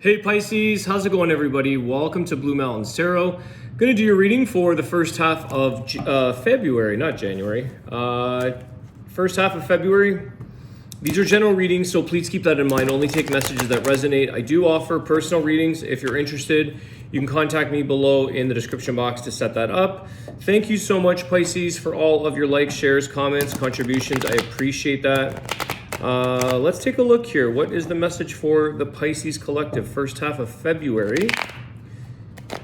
Hey Pisces, how's it going everybody? Welcome to Blue Mountains Tarot. Going to do your reading for the first half of February, not January. First half of February. These are general readings, so please keep that in mind. Only take messages that resonate. I do offer personal readings. If you're interested, you can contact me below in the description box to set that up. Thank you so much, Pisces, for all of your likes, shares, comments, contributions. I appreciate that. Let's take a look here. What is the message for the Pisces Collective first half of February?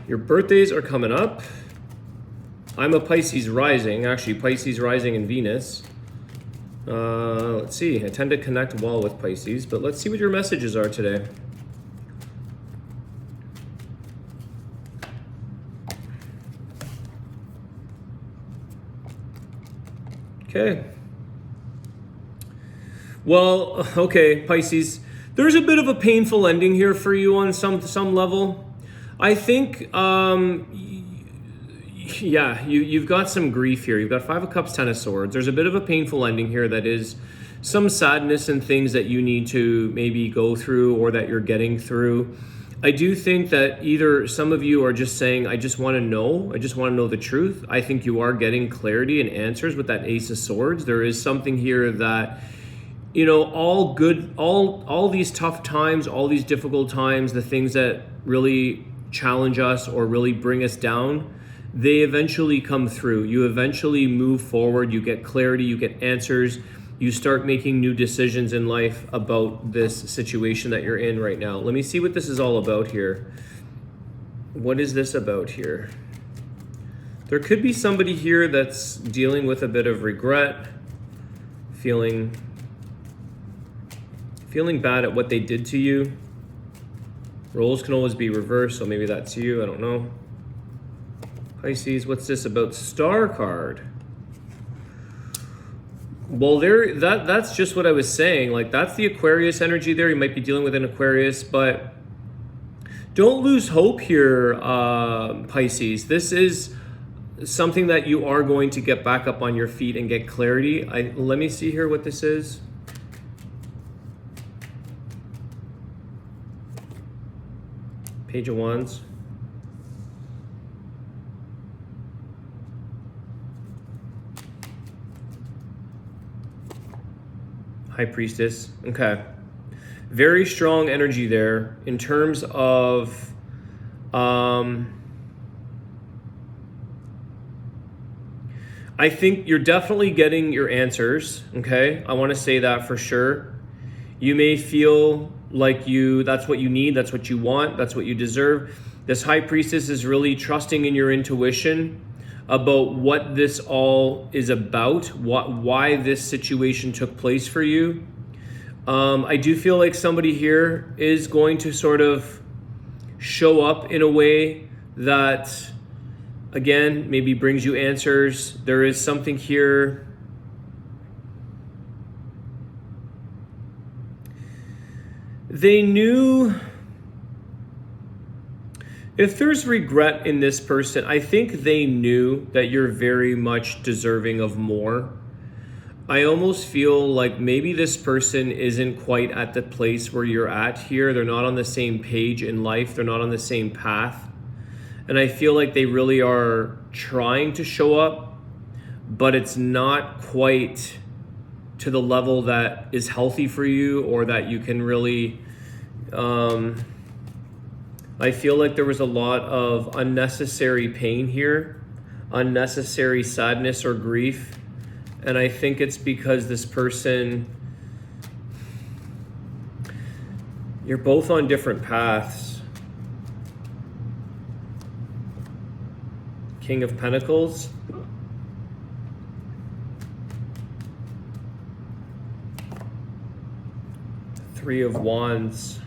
Your birthdays are coming up. I'm a Pisces rising, actually Pisces rising in Venus. Let's see, I tend to connect well with Pisces, but let's see what your messages are today. Okay. Well, okay, Pisces, there's a bit of a painful ending here for you on some level. I think, you've got some grief here. You've got Five of Cups, Ten of Swords. There's a bit of a painful ending here that is some sadness and things that you need to maybe go through or that you're getting through. I do think that either some of you are just saying, I just want to know the truth. I think you are getting clarity and answers with that Ace of Swords. There is something here that, you know, all these tough times, all these difficult times, the things that really challenge us or really bring us down, they eventually come through. You eventually move forward, you get clarity, you get answers, you start making new decisions in life about this situation that you're in right now. Let me see what this is all about here. What is this about here? There could be somebody here that's dealing with a bit of regret, feeling bad at what they did to you. Roles can always be reversed, so maybe that's you, I don't know. Pisces, what's this about? Star card. Well, that's just what I was saying. Like, that's the Aquarius energy there. You might be dealing with an Aquarius, but don't lose hope here, Pisces. This is something that you are going to get back up on your feet and get clarity. Let me see here what this is. Page of Wands. High Priestess. Okay. Very strong energy there in terms of I think you're definitely getting your answers, okay? I want to say that for sure. You may feel like that's what you need, that's what you want, that's what you deserve. This High Priestess is really trusting in your intuition about what this all is about, why this situation took place for you. I do feel like somebody here is going to sort of show up in a way that, again, maybe brings you answers. There is something here. They knew, if there's regret in this person, I think they knew that you're very much deserving of more. I almost feel like maybe this person isn't quite at the place where you're at here. They're not on the same page in life. They're not on the same path. And I feel like they really are trying to show up, but it's not quite to the level that is healthy for you or that you can really... I feel like there was a lot of unnecessary pain here, unnecessary sadness or grief. And I think it's because this person, you're both on different paths. King of Pentacles. Three of Wands.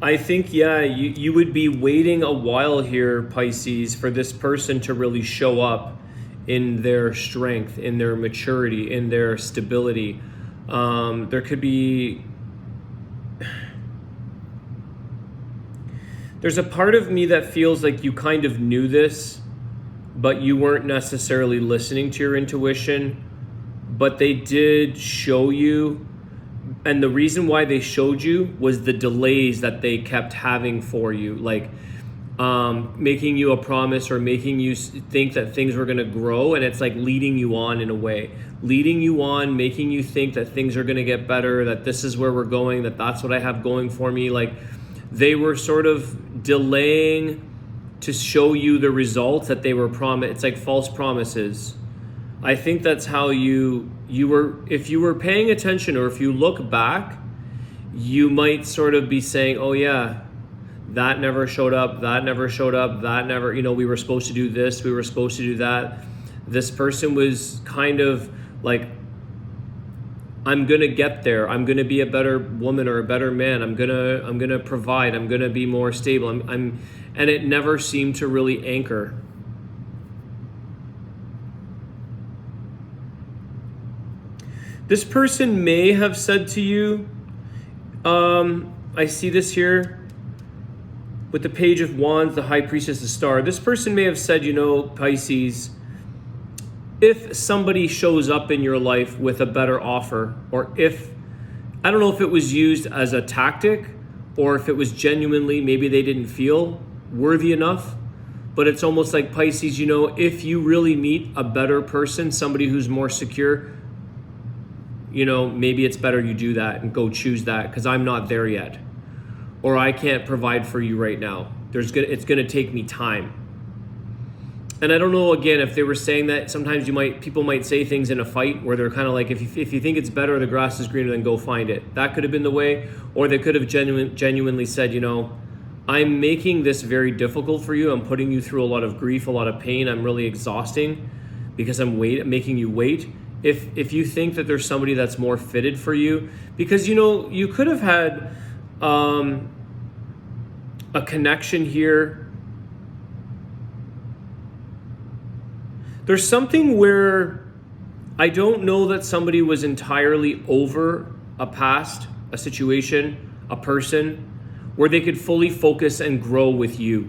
I think, you would be waiting a while here, Pisces, for this person to really show up in their strength, in their maturity, in their stability. There could be... There's a part of me that feels like you kind of knew this, but you weren't necessarily listening to your intuition. But they did show you And the reason why they showed you was the delays that they kept having for you, like making you a promise or making you think that things were going to grow, and it's like leading you on in a way, leading you on, making you think that things are going to get better, that this is where we're going, that that's what I have going for me. Like they were sort of delaying to show you the results that they were promised. It's like false promises. I think that's how you were, if you were paying attention, or if you look back, you might sort of be saying, oh yeah, that never showed up, that never showed up, that never, we were supposed to do this, we were supposed to do that. This person was kind of like, I'm gonna get there, I'm gonna be a better woman or a better man, I'm gonna provide, I'm gonna be more stable, and it never seemed to really anchor. This person may have said to you, I see this here with the Page of Wands, the High Priestess, the Star. This person may have said, Pisces, if somebody shows up in your life with a better offer, or if, I don't know if it was used as a tactic, or if it was genuinely, maybe they didn't feel worthy enough, but it's almost like Pisces, if you really meet a better person, somebody who's more secure, maybe it's better you do that and go choose that, because I'm not there yet, or I can't provide for you right now. It's going to take me time. And I don't know, again, if they were saying that, sometimes people might say things in a fight where they're kind of like, if you think it's better, the grass is greener, then go find it. That could have been the way, or they could have genuinely said, I'm making this very difficult for you. I'm putting you through a lot of grief, a lot of pain. I'm really exhausting because I'm making you wait. If you think that there's somebody that's more fitted for you, because you could have had a connection here. There's something where I don't know that somebody was entirely over a past, a situation, a person, where they could fully focus and grow with you.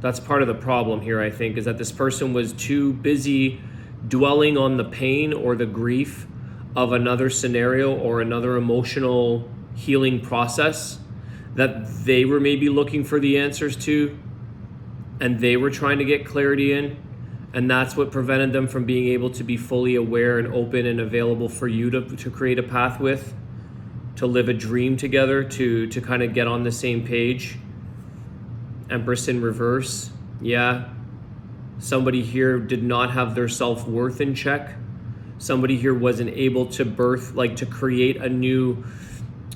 That's part of the problem here, I think, is that this person was too busy dwelling on the pain or the grief of another scenario or another emotional healing process that they were maybe looking for the answers to, and they were trying to get clarity in, and that's what prevented them from being able to be fully aware and open and available for you to create a path with, to live a dream together, to kind of get on the same page. Empress in reverse. Yeah. Somebody here did not have their self-worth in check. Somebody here wasn't able to to create a new,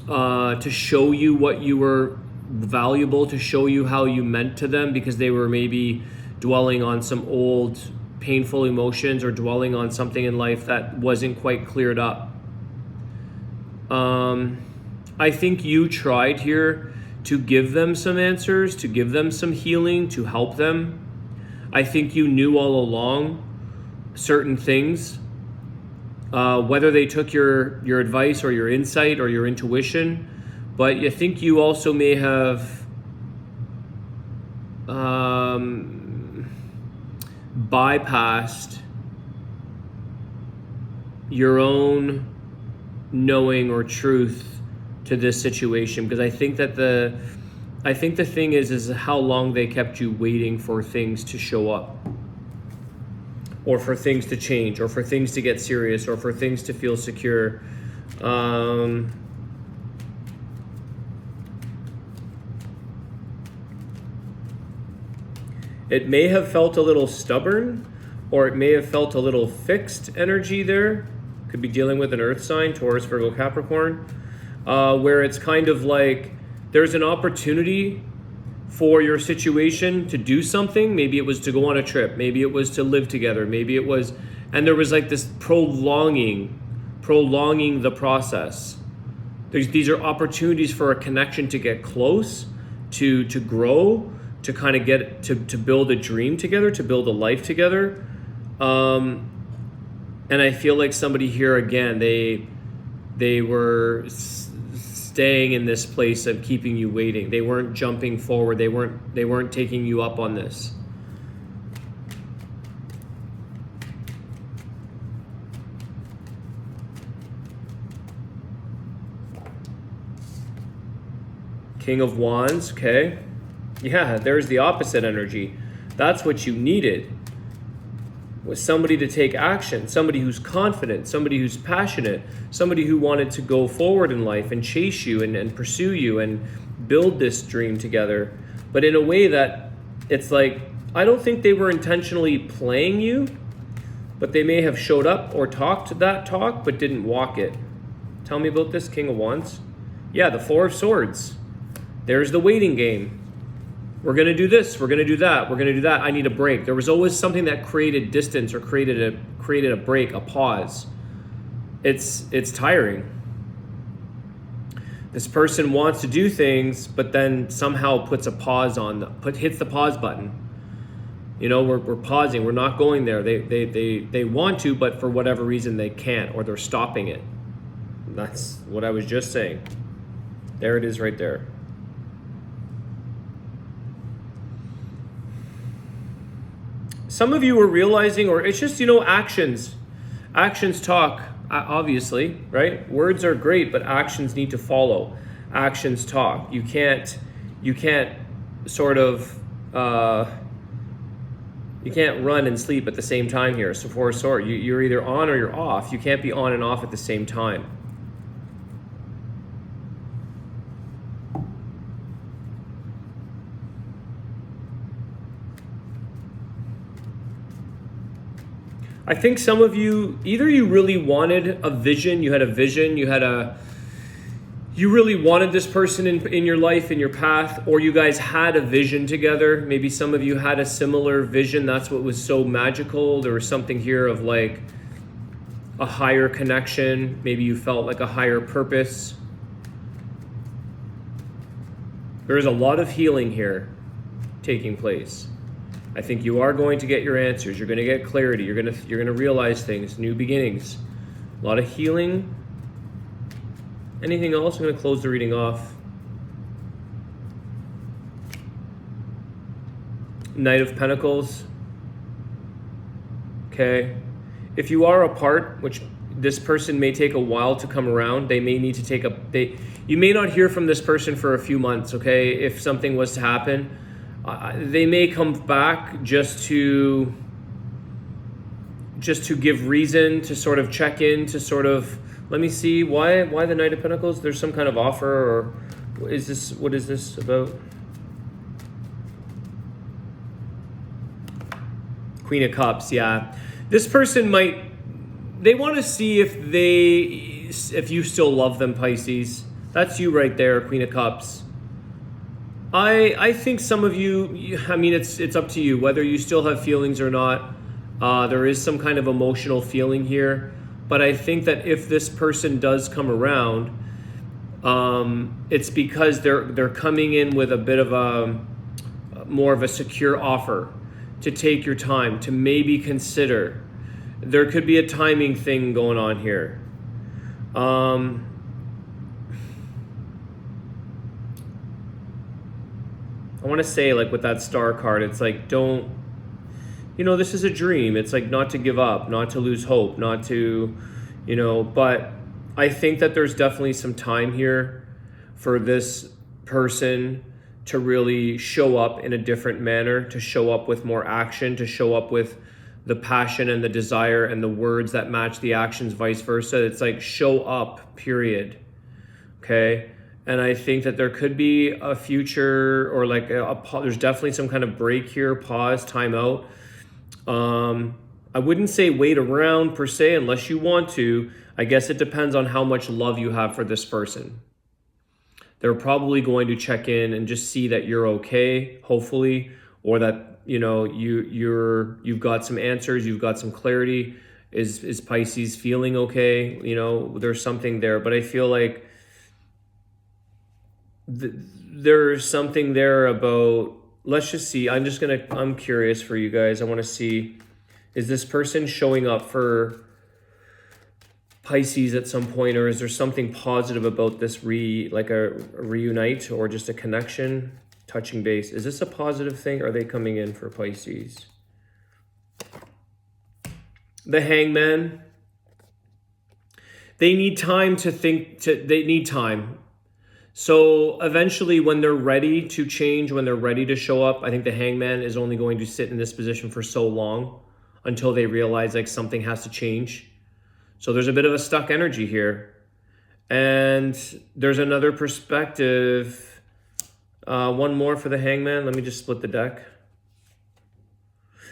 to show you what you were valuable, to show you how you meant to them, because they were maybe dwelling on some old painful emotions, or dwelling on something in life that wasn't quite cleared up. I think you tried here to give them some answers, to give them some healing, to help them. I think you knew all along certain things, whether they took your advice or your insight or your intuition, but I think you also may have bypassed your own knowing or truth to this situation, because I think the thing is how long they kept you waiting for things to show up, or for things to change, or for things to get serious, or for things to feel secure. It may have felt a little stubborn, or it may have felt a little fixed energy there. Could be dealing with an earth sign, Taurus, Virgo, Capricorn, where it's kind of like there's an opportunity for your situation to do something. Maybe it was to go on a trip. Maybe it was to live together. Maybe it was, and there was like this prolonging the process. These are opportunities for a connection to get close, to grow, to kind of get to build a dream together, to build a life together. And I feel like somebody here, again, they were staying in this place of keeping you waiting. They weren't jumping forward. They weren't taking you up on this. King of Wands, okay. Yeah, there's the opposite energy. That's what you needed, was somebody to take action, somebody who's confident, somebody who's passionate, somebody who wanted to go forward in life and chase you and pursue you and build this dream together. But in a way that it's like, I don't think they were intentionally playing you, but they may have showed up or talked that talk, but didn't walk it. Tell me about this, King of Wands. Yeah, the Four of Swords. There's the waiting game. We're going to do this. We're going to do that. We're going to do that. I need a break. There was always something that created distance or created a break, a pause. It's tiring. This person wants to do things, but then somehow puts a pause on, hits the pause button. You know, we're pausing. We're not going there. They want to, but for whatever reason they can't, or they're stopping it. That's what I was just saying. There it is right there. Some of you are realizing, or it's just, actions. Actions talk, obviously, right? Words are great, but actions need to follow. Actions talk. You can't sort of, you can't run and sleep at the same time here. So for a sword, you're either on or you're off. You can't be on and off at the same time. I think some of you, either you really wanted a vision, you had a vision, you really wanted this person in your life, in your path, or you guys had a vision together. Maybe some of you had a similar vision. That's what was so magical. There was something here of like a higher connection. Maybe you felt like a higher purpose. There is a lot of healing here taking place. I think you are going to get your answers. You're going to get clarity. You're going to realize things, new beginnings, a lot of healing. Anything else? I'm going to close the reading off. Knight of Pentacles. Okay. If you are apart, which this person may take a while to come around, they may need to you may not hear from this person for a few months, okay? If something was to happen, they may come back just to give reason, to sort of check in, to sort of, let me see, why the Knight of Pentacles? There's some kind of offer, or what is this about? Queen of Cups, yeah. This person they want to see if you still love them, Pisces. That's you right there, Queen of Cups. I think some of you, I mean, it's up to you whether you still have feelings or not. There is some kind of emotional feeling here, but I think that if this person does come around, it's because they're coming in with a bit of a more of a secure offer to take your time, to maybe consider. There could be a timing thing going on here. I want to say, like, with that star card, it's like, this is a dream. It's like not to give up, not to lose hope, not to, but I think that there's definitely some time here for this person to really show up in a different manner, to show up with more action, to show up with the passion and the desire and the words that match the actions, vice versa. It's like show up, period. Okay? And I think that there could be a future, or like there's definitely some kind of break here, pause, time out. I wouldn't say wait around per se unless you want to. I guess it depends on how much love you have for this person. They're probably going to check in and just see that you're okay, hopefully, or that you've got some answers, you've got some clarity. Is Pisces feeling okay? There's something there, but I feel like there's something there about, let's just see. I'm curious for you guys. I want to see, is this person showing up for Pisces at some point, or is there something positive about this like a reunite or just a connection, touching base? Is this a positive thing? Are they coming in for Pisces? The Hangman. They need time to think, they need time. So eventually when they're ready to change, when they're ready to show up, I think the Hangman is only going to sit in this position for so long until they realize like something has to change. So there's a bit of a stuck energy here. And there's another perspective. One more for the Hangman. Let me just split the deck.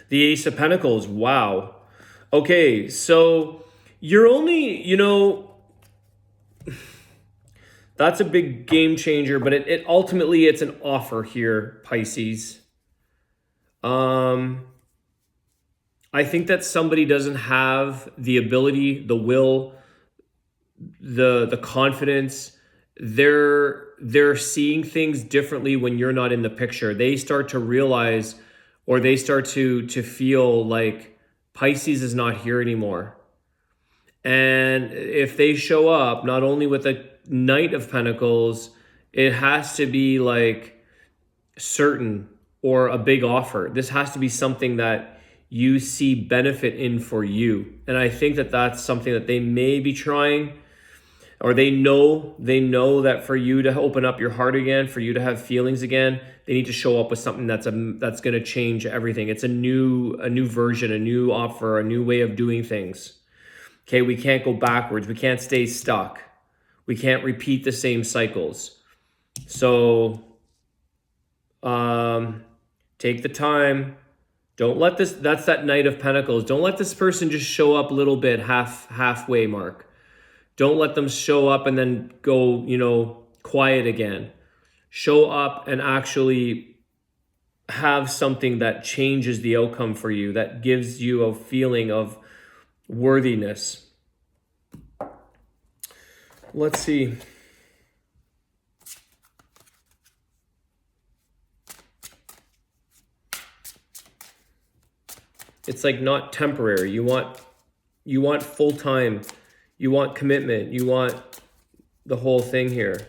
The Ace of Pentacles. Wow. Okay, so you're only, that's a big game changer, but it ultimately it's an offer here, Pisces. I think that somebody doesn't have the ability, the will, the confidence. They're seeing things differently when you're not in the picture. They start to realize, or they start to feel like Pisces is not here anymore. And if they show up, not only with a Knight of Pentacles, it has to be like certain or a big offer. This has to be something that you see benefit in for you. And I think that that's something that they may be trying, or they know that for you to open up your heart again, for you to have feelings again, they need to show up with something that's going to change everything. It's a new version, a new offer, a new way of doing things. Okay, we can't go backwards. We can't stay stuck. We can't repeat the same cycles. So take the time. Don't let this, that's that Knight of Pentacles. Don't let this person just show up a little bit halfway mark. Don't let them show up and then go, quiet again. Show up and actually have something that changes the outcome for you, that gives you a feeling of worthiness. Let's see. It's like not temporary. You want full time. You want commitment. You want the whole thing here.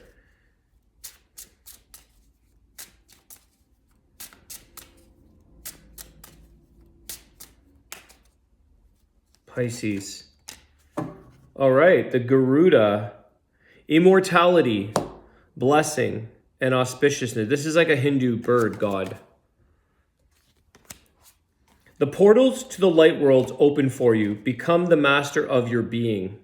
Pisces. All right, the Garuda. Immortality, blessing, and auspiciousness. This is like a Hindu bird god. The portals to the light worlds open for you. Become the master of your being.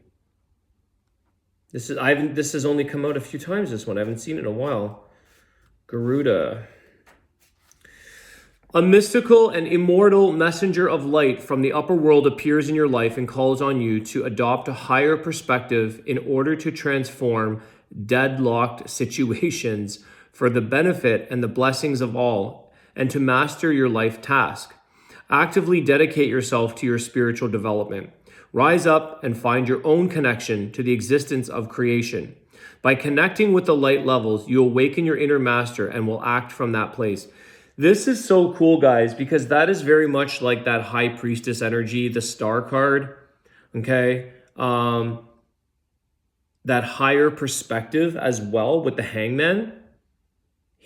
This has only come out a few times, this one. I haven't seen it in a while. Garuda. A mystical and immortal messenger of light from the upper world appears in your life and calls on you to adopt a higher perspective in order to transform deadlocked situations for the benefit and the blessings of all, and to master your life task. Actively dedicate yourself to your spiritual development. Rise up and find your own connection to the existence of creation. By connecting with the light levels, you awaken your inner master and will act from that place. This is so cool, guys, because that is very much like that high priestess energy, the star card, okay? That higher perspective as well with the Hangman.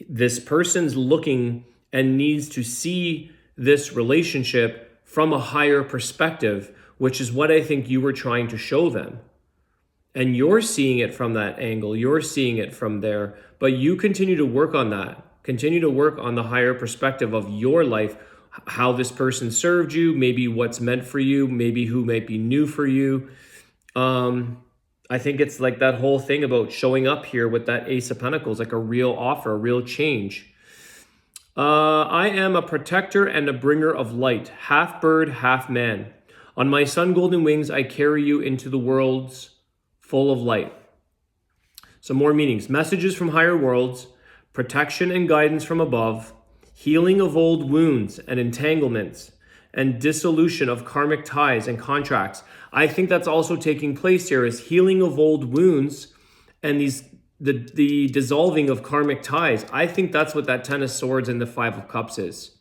This person's looking and needs to see this relationship from a higher perspective, which is what I think you were trying to show them. And you're seeing it from that angle. You're seeing it from there, but you continue to work on that. Continue to work on the higher perspective of your life, how this person served you, maybe what's meant for you, maybe who might be new for you. I think it's like that whole thing about showing up here with that Ace of Pentacles, like a real offer, a real change. I am a protector and a bringer of light, half bird, half man. On my sun golden wings, I carry you into the worlds full of light. Some more meanings. Messages from higher worlds, protection and guidance from above, healing of old wounds and entanglements, and dissolution of karmic ties and contracts. I think that's also taking place here, is healing of old wounds and the dissolving of karmic ties. I think that's what that Ten of Swords and the Five of Cups is.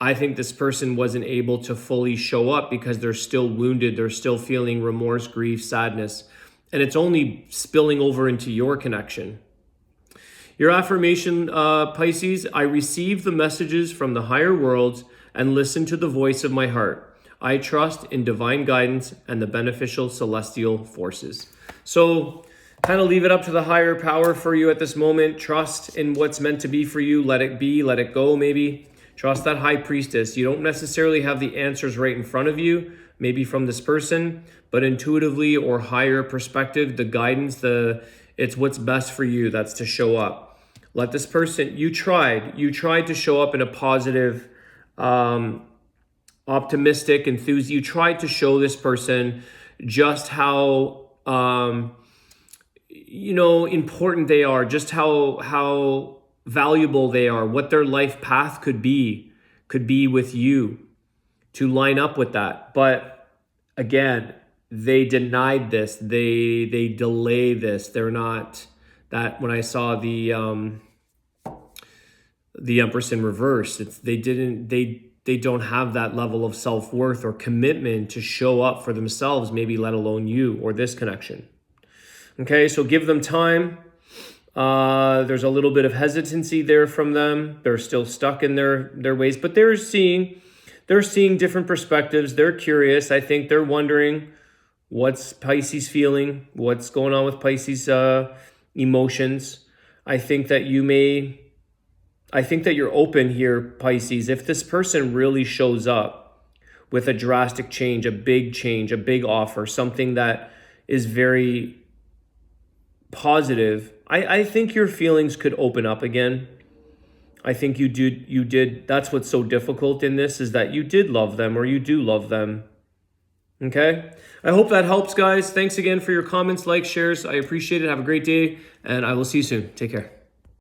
I think this person wasn't able to fully show up because they're still wounded. They're still feeling remorse, grief, sadness, and it's only spilling over into your connection. Your affirmation, Pisces: I receive the messages from the higher worlds and listen to the voice of my heart. I trust in divine guidance and the beneficial celestial forces. So kind of leave it up to the higher power for you at this moment. Trust in what's meant to be for you. Let it be, let it go maybe. Trust that high priestess. You don't necessarily have the answers right in front of you, maybe from this person, but intuitively or higher perspective, the guidance, it's what's best for you that's to show up. Let this person, you tried to show up in a positive, optimistic, enthusiastic. You tried to show this person just how, important they are, just how valuable they are, what their life path could be with you, to line up with that. But again, they denied this. They delay this. They're not that. When I saw the Empress in reverse, they don't have that level of self-worth or commitment to show up for themselves, maybe let alone you or this connection. Okay, so give them time. There's a little bit of hesitancy there from them. They're still stuck in their ways, but they're seeing different perspectives. They're curious. I think they're wondering what's Pisces feeling, what's going on with Pisces emotions. I think that you're open here, Pisces. If this person really shows up with a drastic change, a big offer, something that is very positive, I think your feelings could open up again. I think you did. That's what's so difficult in this, is that you did love them, or you do love them. Okay? I hope that helps, guys. Thanks again for your comments, likes, shares. I appreciate it. Have a great day, and I will see you soon. Take care.